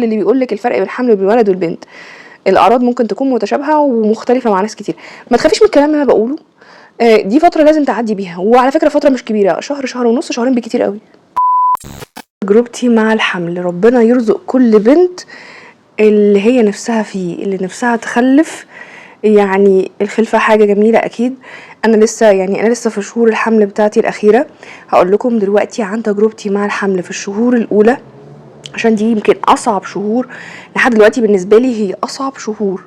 اللي بيقول لك الفرق بين الحمل بين الولد والبنت، الاعراض ممكن تكون متشابهه ومختلفه مع ناس كتير. ما تخافيش من الكلام اللي انا بقوله، دي فتره لازم تعدي بيها، وعلى فكره فتره مش كبيره، شهر، شهر ونص، شهرين بكتير قوي. تجربتي مع الحمل، ربنا يرزق كل بنت اللي هي نفسها فيه، اللي نفسها تخلف. يعني الخلفه حاجه جميله اكيد. انا لسه في شهور الحمل بتاعتي الاخيره. هقول لكم دلوقتي عن تجربتي مع الحمل في الشهور الاولى، عشان دي يمكن اصعب شهور لحد دلوقتي بالنسبه لي، هي اصعب شهور.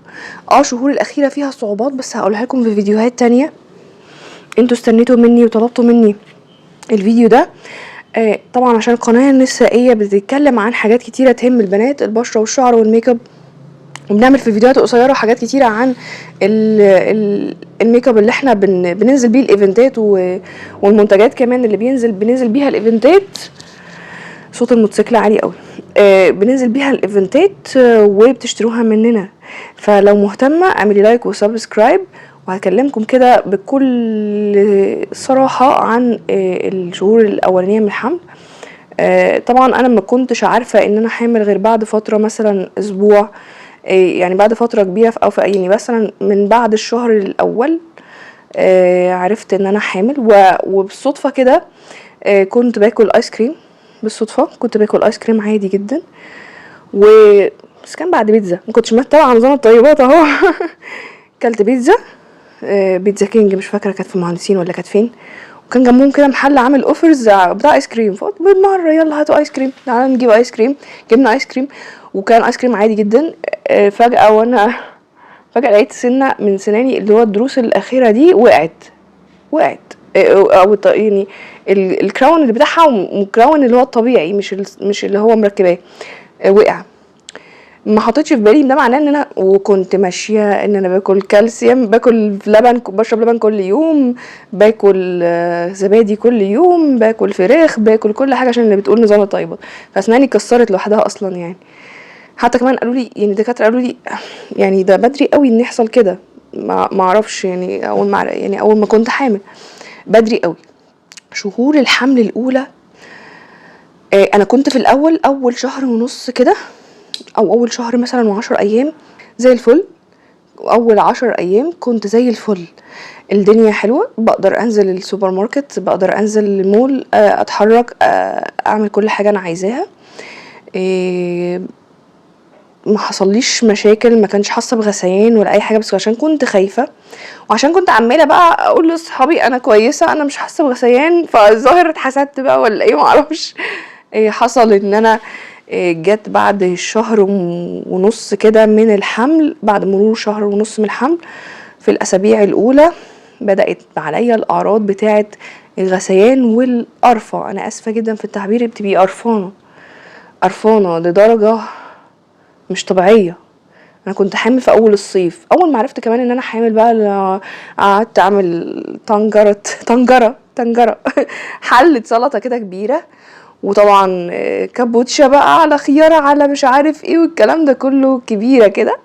شهور الاخيره فيها صعوبات، بس هقولها لكم في فيديوهات تانية. انتوا استنيتوا مني وطلبتوا مني الفيديو ده طبعا عشان القناه النسائيه بتتكلم عن حاجات كتيره تهم البنات، البشره والشعر والميك اب، وبنعمل في فيديوهات قصيره حاجات كتيره عن الميك اب اللي احنا بننزل بيه الايفنتات، والمنتجات كمان اللي بننزل بيها الايفنتات. صوت الموتوسيكل عالي قوي. بننزل بيها الايفنتات وبتشتروها مننا. فلو مهتمه اعملي لايك وسبسكرايب، وهكلمكم كده بكل صراحه عن الشهور الاولانيه من الحمل. طبعا انا ما كنتش عارفه ان انا حامل غير بعد فتره، مثلا اسبوع، يعني بعد فتره كبيره، او يعني مثلا من بعد الشهر الاول عرفت ان انا حامل. وبالصدفه كده كنت باكل ايس كريم، بالصدفه كنت باكل ايس كريم عادي جدا، بس كان بعد بيتزا، ما كنتش متابعه نظام الطيبات اهو. كلت بيتزا، بيتزا كينج، مش فاكره كانت في المهندسين ولا كانت فين، وكان جنبهم كده محل عامل اوفرز بتاع ايس كريم، فقلت بالمره يلا هاتوا ايس كريم، تعالى نجيب ايس كريم. جبنا ايس كريم، وكان ايس كريم عادي جدا. فجاه لقيت سنه من سناني اللي هو الضروس الاخيره دي وقعت، او يعني الكراون اللي بتاعها، والكراون اللي هو الطبيعي، مش اللي هو مركباه، وقع. ما حطيتش في بالي ده معناه ان انا، وكنت ماشيه ان انا باكل كالسيوم، باكل لبن، بشرب لبن كل يوم، باكل زبادي كل يوم، باكل فراخ، باكل كل حاجه عشان اللي بتقول نظام الطيبات. فاسناني اتكسرت لوحدها اصلا يعني. حتى كمان قالوا لي، يعني الدكاتره قالوا لي يعني ده بدري قوي ان يحصل كده. ما اعرفش يعني، اول ما كنت حامل بدري قوي. شهور الحمل الاولى، انا كنت في الاول، اول شهر ونص كده، او اول شهر مثلا و10 ايام زي الفل. اول 10 ايام كنت زي الفل، الدنيا حلوه، بقدر انزل السوبر ماركت، بقدر انزل المول، اتحرك، اعمل كل حاجه انا عايزاها. ما حصليش مشاكل، ما كانش حاسه بغثيان ولا اي حاجه، بس عشان كنت خايفه، وعشان كنت عماله بقى اقول لاصحابي انا كويسه، انا مش حاسه بغثيان، فالظاهر اتحسدت بقى ولا ايه، معرفش. حصل ان انا جت بعد شهر ونص كده من الحمل، بعد مرور شهر ونص من الحمل، في الاسابيع الاولى بدات عليا الاعراض بتاعه الغثيان والقرفه. انا اسفه جدا في التعبير، بتبقي قرفانه لدرجه مش طبيعيه. انا كنت حامل في اول الصيف، اول ما عرفت كمان ان انا حامل بقى قعدت اعمل طنجره حلة سلطه كده كبيره، وطبعا كابوتشا بقى على خيار على مش عارف ايه والكلام ده كله كبيره كده.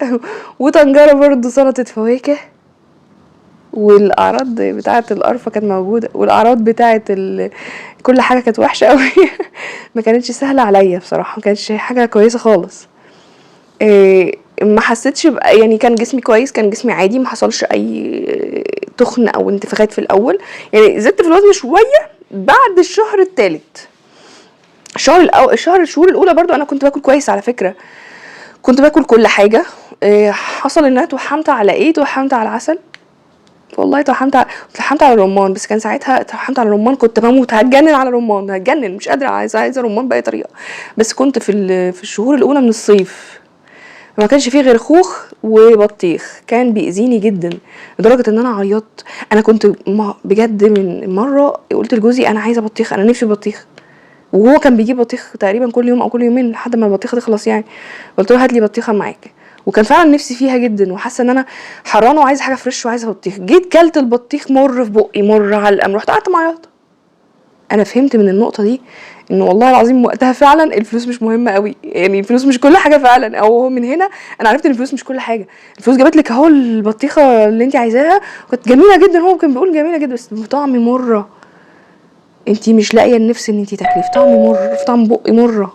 وطنجره برضو سلطه فواكه. والاعراض بتاعه القرفه كانت موجوده، والاعراض بتاعه كل حاجه كانت وحشه قوي. ما كانتش سهله عليا بصراحه، ما كانتش حاجه كويسه خالص. ما حسيتش يعني كان جسمي كويس، كان جسمي عادي، ما حصلش اي تخن او انتفاخات في الاول. يعني زدت في الوزن شويه بعد الشهر الثالث. الشهور الاولى برضو انا كنت باكل كويس على فكره، كنت باكل كل حاجه. حصل ان انا توحمت على ايه، توحمت على العسل. والله توحمت على الرمان، بس كان ساعتها توحمت على الرمان، كنت بموت، هتجنن على الرمان، هتجنن، مش قادره، عايزه رمان باي طريقه. بس كنت في الشهور الاولى من الصيف ما كانش فيه غير خوخ وبطيخ، كان بيأذيني جدا لدرجه ان انا عيطت. انا كنت بجد من مره قلت لجوزي انا عايزه بطيخ، انا نفسي بطيخ، وهو كان بيجيب بطيخ تقريبا كل يوم او كل يومين لحد ما البطيخه تخلص يعني. قلت له هات لي بطيخه معاك، وكان فعلا نفسي فيها جدا، وحاسه ان انا حرانه وعايزه حاجه فريش وعايزه بطيخ. جيت كلت البطيخ مر في بقي، مر على القلم، رحت قعدت معيط. انا فهمت من النقطه دي ان والله العظيم وقتها فعلا الفلوس مش مهمه قوي، يعني الفلوس مش كل حاجه فعلا. او من هنا انا عرفت ان الفلوس مش كل حاجه. الفلوس جابت لك اهو البطيخه اللي انت عايزاها، كانت جميله جدا، هو كان بيقول جميله جدا، بس بطعم مره. انتي مش لاقيه النفس ان انتي تاكلي، في طعم مر، في طعم بقي مره.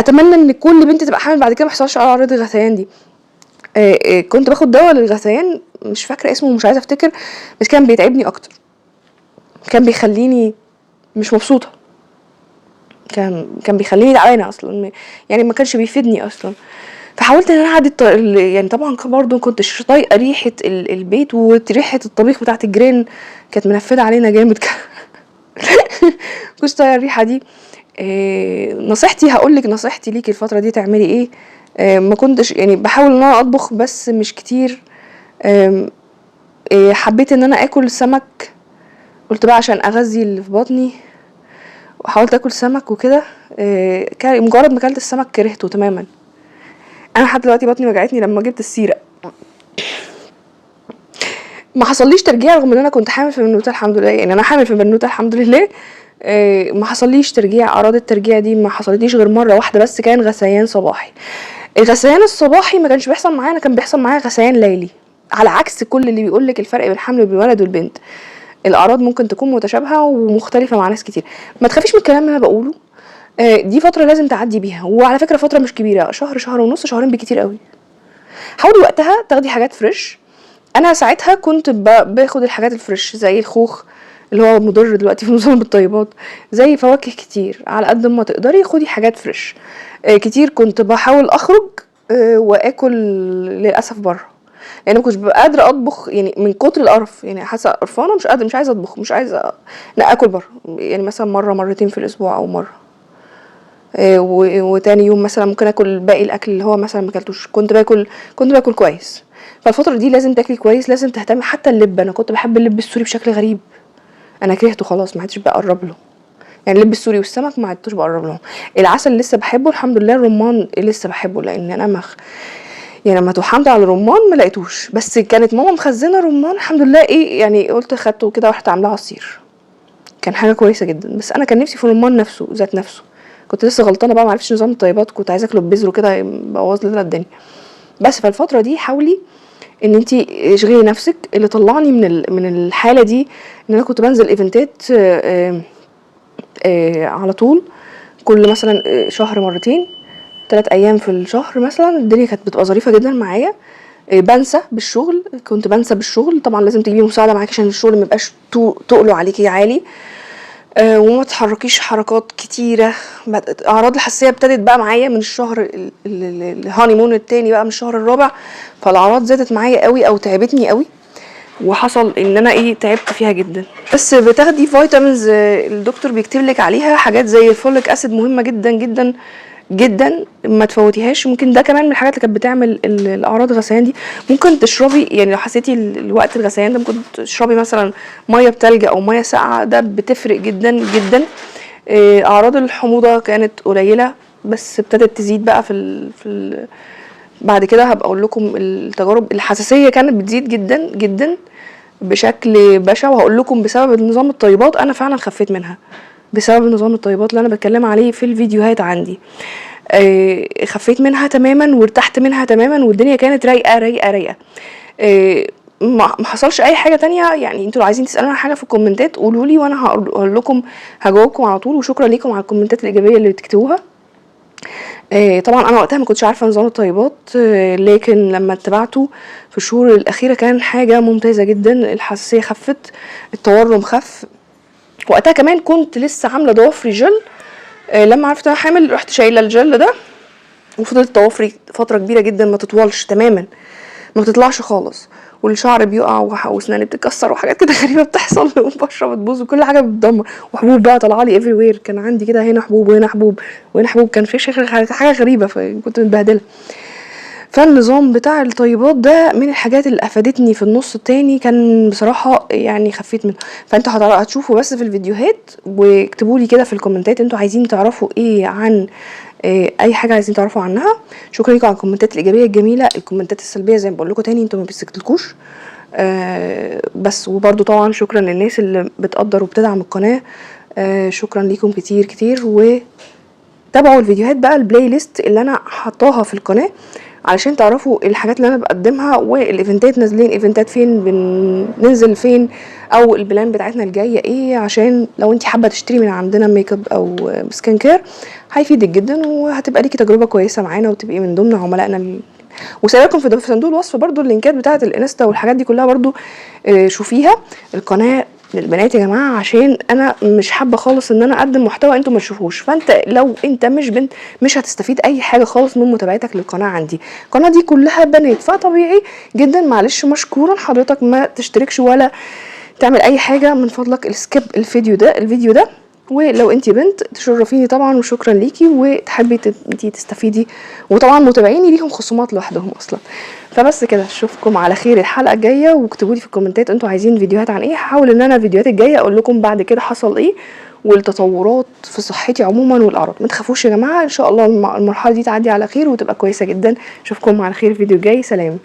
اتمنى ان كل بنت تبقى حامل بعد كده ما يحصلش على اعراض الغثيان دي. كنت باخد دواء للغثيان مش فاكره اسمه ومش عايزه افتكر، بس كان بيتعبني اكتر، كان بيخليني مش مبسوطه، كان بيخليني تعبانه اصلا، يعني ما كانش بيفيدني اصلا. فحاولت ان انا اعدي يعني طبعا برضه كنتش طايقه ريحه البيت، وريحه الطبيخ بتاعه الجيران كانت منفذه علينا جامد كنتش طايقه الريحه دي. نصيحتي هقولك نصيحتي ليكي الفتره دي تعملي ايه. ما كنتش يعني بحاول ان انا اطبخ بس مش كتير. حبيت ان انا اكل سمك، قلت بقى عشان اغذي اللي في بطني، وحاولت اكل سمك وكده. مجرد ما اكلت السمك كرهته تماما. انا لحد دلوقتي بطني وجعتني لما جبت السيره. ما حصليش ترجيع رغم ان انا كنت حامل في بنوته الحمد لله، يعني انا حامل في بنوته الحمد لله. ما حصليش ترجيع، اعراض الترجيع دي ما حصلتليش غير مره واحده بس، كان غثيان صباحي. الغثيان الصباحي ما كانش بيحصل معايا، انا كان بيحصل معايا غثيان ليلي، على عكس كل اللي بيقولك الفرق بين الحمل بين الولد والبنت. الاعراض ممكن تكون متشابهه ومختلفه مع ناس كتير، ما تخافيش من الكلام اللي انا بقوله. دي فتره لازم تعدي بيها، وعلى فكره فتره مش كبيره، شهر، شهر ونص، شهرين بكتير قوي. حاولي وقتها تاخدي حاجات فريش. انا ساعتها كنت باخد الحاجات الفريش زي الخوخ اللي هو مضر دلوقتي في نظام الطيبات، زي فواكه كتير، على قد ما تقدري خدي حاجات فريش. كتير كنت بحاول اخرج واكل للاسف بره، لان ما كنتش ببقى قادره اطبخ، يعني من كتر القرف، يعني حاسه قرفانه، مش قادره، مش عايزه اطبخ، مش عايزه لا اكل بره، يعني مثلا مره مرتين في الاسبوع او مره. وتاني يوم مثلا ممكن اكل باقي الاكل اللي هو مثلا ما اكلتوش، كنت باكل كويس. فالفتره دي لازم تاكلي كويس، لازم تهتمي. حتى اللب، انا كنت بحب اللب السوري بشكل غريب، انا كرهته خلاص، ما عدتش بقرب له. يعني اللب السوري والسمك ما عدتش بقرب لهم. العسل لسه بحبه الحمد لله، الرمان لسه بحبه، لان انا يعني لما توحمت على الرمان ما لقيتوش، بس كانت ماما مخزنه رمان الحمد لله، ايه يعني قلت خدته كده ورحت عاملاه عصير، كان حاجه كويسه جدا. بس انا كان نفسي في الرمان نفسه ذات نفسه، كنت لسه غلطانه بقى، ما عرفتش نظام الطيبات، كنت عايزه اكله ببذره كده يبوظ لنا الدنيا. بس فالفتره دي حاولي ان انتي اشغلي نفسك. اللي طلعني من الحاله دي ان انا كنت بنزل ايفنتات على طول، كل مثلا شهر مرتين، 3 ايام في الشهر مثلا. الدنيا كانت بتبقى ظريفه جدا معايا. بنسى بالشغل، كنت بنسى بالشغل، طبعا لازم تجيبي مساعده معاكي عشان الشغل ما يبقاش تقله عليكي عالي. وما تحركيش حركات كتيره. اعراض الحساسيه ابتدت بقى معايا من الشهر الهاني مون التاني بقى، من الشهر الرابع، فالاعراض زادت معايا قوي او تعبتني قوي، وحصل ان انا تعبت فيها جدا. بس بتاخدي فيتامينز، الدكتور بيكتب لك عليها حاجات زي الفوليك اسيد، مهمه جدا جدا جدا، ما تفوتيهاش. ممكن ده كمان من الحاجات اللي كانت بتعمل الاعراض الغثيان دي. ممكن تشربي، يعني لو حسيتي الوقت الغثيان ده ممكن تشربي مثلا ميه بتلج او ميه ساقعه، ده بتفرق جدا جدا. اعراض الحموضه كانت قليله، بس ابتدت تزيد بقى بعد كده هبقى اقول لكم التجارب. الحساسيه كانت بتزيد جدا جدا بشكل بشع، وهقول لكم بسبب نظام الطيبات انا فعلا خفيت منها، بسبب نظام الطيبات اللي انا بتكلم عليه في الفيديوهات عندي. خفيت منها تماما وارتحت منها تماما، والدنيا كانت رايقه رايقه رايقه. ما حصلش اي حاجه تانية. يعني انتوا لو عايزين تسالونا حاجه في الكومنتات قولوا لي، وانا هقول لكم، هجاوبكم على طول. وشكرا ليكم على الكومنتات الايجابيه اللي بتكتبوها. طبعا انا وقتها ما كنتش عارفه نظام الطيبات، لكن لما اتبعته في الشهور الاخيره كان حاجه ممتازه جدا. الحساسيه خفت، التورم خف. وقتها كمان كنت لسه عامله ضوافري جل. لما عرفت انا حامل رحت شايله الجل ده، وفضلت ضوافري فتره كبيره جدا ما تطولش تماما، ما بتطلعش خالص، والشعر بيقع واسناني بتتكسر وحاجات كده غريبه بتحصل، والبشره بتبوظ وكل حاجه بتدمر، وحبوب بقى طالعه لي افري وير. كان عندي كده هنا حبوب وهنا حبوب وهنا حبوب، كان في حاجه غريبه، فكنت متبهدله. فالنظام بتاع الطيبات ده من الحاجات اللي افادتني في النص التاني، كان بصراحه يعني خفيت منه. فانتوا هتشوفوا بس في الفيديوهات، واكتبوا لي كده في الكومنتات انتوا عايزين تعرفوا ايه عن اي حاجه عايزين تعرفوا عنها. شكرا لكم على الكومنتات الايجابيه الجميله. الكومنتات السلبيه زي ما بقول لكم تاني انتوا ما بتسكتلكوش. بس وبرده طبعا شكرا للناس اللي بتقدر وبتدعم القناه. شكرا ليكم كتير كتير. وتابعوا الفيديوهات بقى، البلاي ليست اللي انا حطاها في القناه، علشان تعرفوا الحاجات اللي انا بقدمها، والايفنتات نازلين ايفنتات فين، بننزل فين، او البلان بتاعتنا الجايه ايه. عشان لو انت حابه تشتري من عندنا ميك اب او سكين كير هيفيدك جدا، وهتبقى ليكي تجربه كويسه معانا وتبقي من ضمن عملائنا. وسايبكم في صندوق الوصف برضو اللينكات بتاعه الانستا والحاجات دي كلها برضو، شوفيها. القناه للبنات يا جماعه، عشان انا مش حابه خالص ان انا اقدم محتوى انتوا ما تشوفوش. فانت لو انت مش بنت مش هتستفيد اي حاجه خالص من متابعتك للقناه عندي. القناه دي كلها بنات، فطبيعي جدا معلش مشكورا حضرتك ما تشتركش ولا تعمل اي حاجه. من فضلك السكيب الفيديو ده. ولو انتي بنت تشرفيني طبعا، وشكرا ليكي، وتحبي انتي تستفيدي. وطبعا متابعيني ليهم خصومات لوحدهم اصلا. فبس كده، اشوفكم على خير الحلقه الجايه، واكتبوا لي في الكومنتات انتوا عايزين فيديوهات عن ايه. هحاول ان انا الفيديوهات الجايه اقول لكم بعد كده حصل ايه، والتطورات في صحتي عموما والاعراض. ما تخافوش يا جماعه، ان شاء الله المرحله دي تعدي على خير وتبقى كويسه جدا. اشوفكم على خير الفيديو الجاي. سلام.